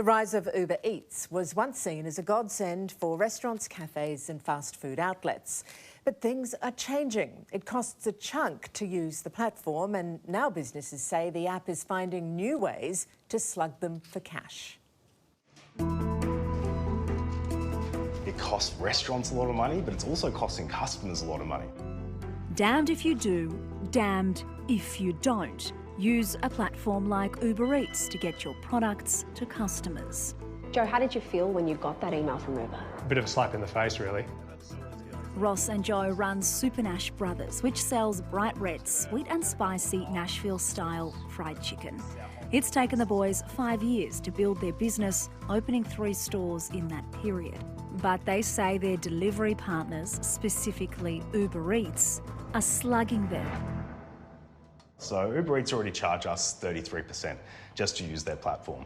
The rise of Uber Eats was once seen as a godsend for restaurants, cafes and fast food outlets. But things are changing. It costs a chunk to use the platform, and now businesses say the app is finding new ways to slug them for cash. It costs restaurants a lot of money, but it's also costing customers a lot of money. Damned if you do, damned if you don't. Use a platform like Uber Eats to get your products to customers. Joe, how did you feel when you got that email from Uber? A bit of a slap in the face, really. Ross and Joe run Super Nash Brothers, which sells bright red, sweet and spicy Nashville-style fried chicken. It's taken the boys 5 years to build their business, opening 3 stores in that period. But they say their delivery partners, specifically Uber Eats, are slugging them. So Uber Eats already charge us 33% just to use their platform.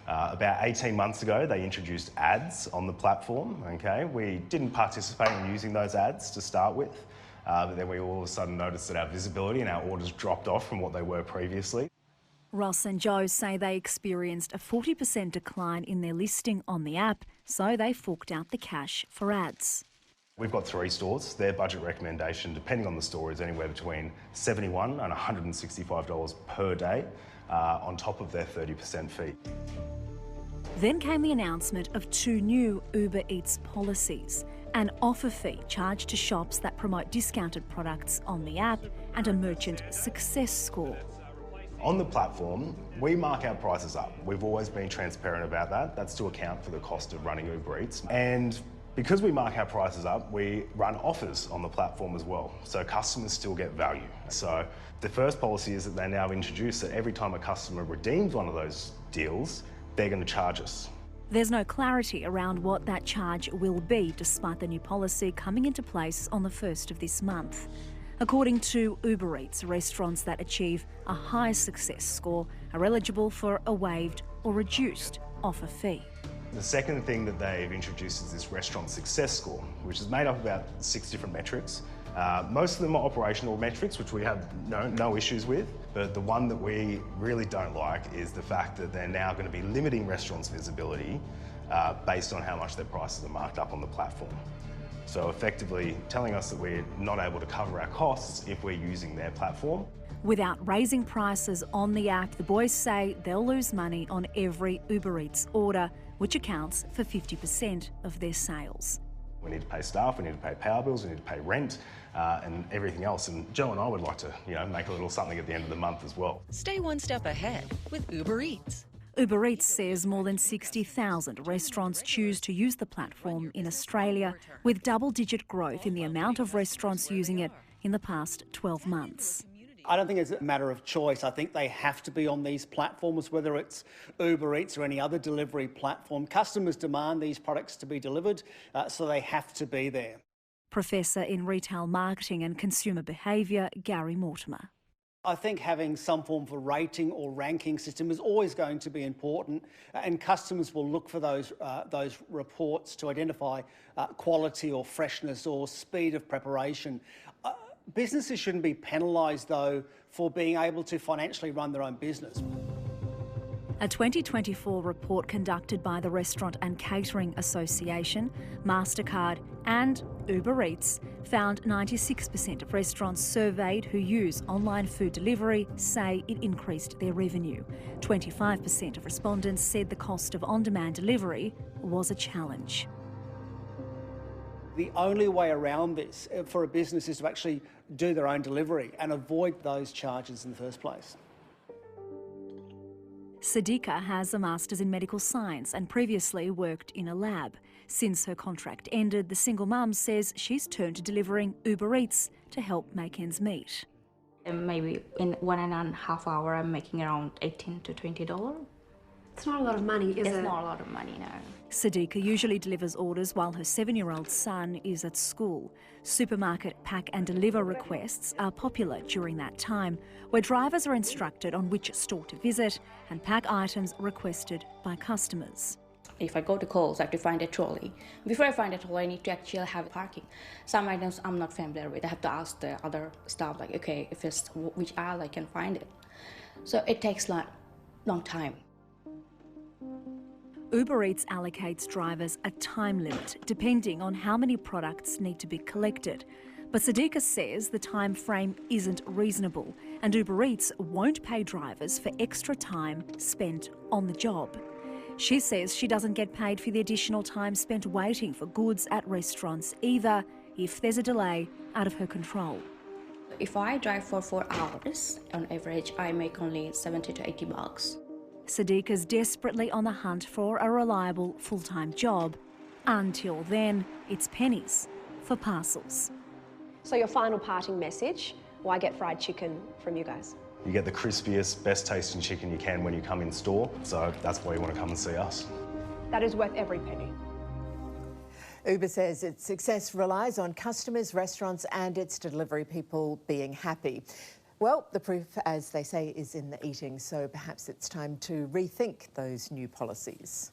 About 18 months ago, they introduced ads on the platform, okay? We didn't participate in using those ads to start with, but then we all of a sudden noticed that our visibility and our orders dropped off from what they were previously. Ross and Joe say they experienced a 40% decline in their listing on the app, so they forked out the cash for ads. We've got 3 stores. Their budget recommendation, depending on the store, is anywhere between $71 and $165 per day, on top of their 30% fee. Then came the announcement of 2 new Uber Eats policies: an offer fee charged to shops that promote discounted products on the app, and a merchant success score. On the platform, we mark our prices up. We've always been transparent about that. That's to account for the cost of running Uber Eats. And because we mark our prices up, we run offers on the platform as well, so customers still get value. So the first policy is that they now introduce that every time a customer redeems one of those deals, they're going to charge us. There's no clarity around what that charge will be, despite the new policy coming into place on the 1st of this month. According to Uber Eats, restaurants that achieve a high success score are eligible for a waived or reduced offer fee. The second thing that they've introduced is this restaurant success score, which is made up of about 6 different metrics. Most of them are operational metrics, which we have no issues with, but the one that we really don't like is the fact that they're now going to be limiting restaurants' visibility based on how much their prices are marked up on the platform. So effectively telling us that we're not able to cover our costs if we're using their platform. Without raising prices on the app, the boys say they'll lose money on every Uber Eats order, which accounts for 50% of their sales. We need to pay staff, we need to pay power bills, we need to pay rent and everything else. And Joe and I would like to, make a little something at the end of the month as well. Stay one step ahead with Uber Eats. Uber Eats says more than 60,000 restaurants choose to use the platform in Australia, with double-digit growth in the amount of restaurants using it in the past 12 months. I don't think it's a matter of choice. I think they have to be on these platforms, whether it's Uber Eats or any other delivery platform. Customers demand these products to be delivered, so they have to be there. Professor in Retail Marketing and Consumer Behaviour, Gary Mortimer. I think having some form of a rating or ranking system is always going to be important, and customers will look for those reports to identify quality or freshness or speed of preparation. Businesses shouldn't be penalised, though, for being able to financially run their own business. A 2024 report conducted by the Restaurant and Catering Association, MasterCard and Uber Eats found 96% of restaurants surveyed who use online food delivery say it increased their revenue. 25% of respondents said the cost of on-demand delivery was a challenge. The only way around this for a business is to actually do their own delivery and avoid those charges in the first place. Sadiqa has a master's in medical science and previously worked in a lab. Since her contract ended, the single mum says she's turned to delivering Uber Eats to help make ends meet. And maybe in 1.5 hours, I'm making around $18 to $20. It's not a lot of money, is it? It's not a lot of money, no. Sadiqa usually delivers orders while her 7-year-old son is at school. Supermarket pack and deliver requests are popular during that time, where drivers are instructed on which store to visit and pack items requested by customers. If I go to Coles, I have to find a trolley. Before I find a trolley, I need to actually have parking. Some items I'm not familiar with. I have to ask the other staff, like, okay, if it's which aisle I can find it. So it takes a long time. Uber Eats allocates drivers a time limit depending on how many products need to be collected. But Sadiqa says the time frame isn't reasonable and Uber Eats won't pay drivers for extra time spent on the job. She says she doesn't get paid for the additional time spent waiting for goods at restaurants either, if there's a delay out of her control. If I drive for 4 hours, on average, I make only 70 to 80 bucks. Sadiqa's desperately on the hunt for a reliable full-time job. Until then, it's pennies for parcels. So your final parting message, why get fried chicken from you guys? You get the crispiest, best tasting chicken you can when you come in store, so that's why you want to come and see us. That is worth every penny. Uber says its success relies on customers, restaurants and its delivery people being happy. Well, the proof, as they say, is in the eating, so perhaps it's time to rethink those new policies.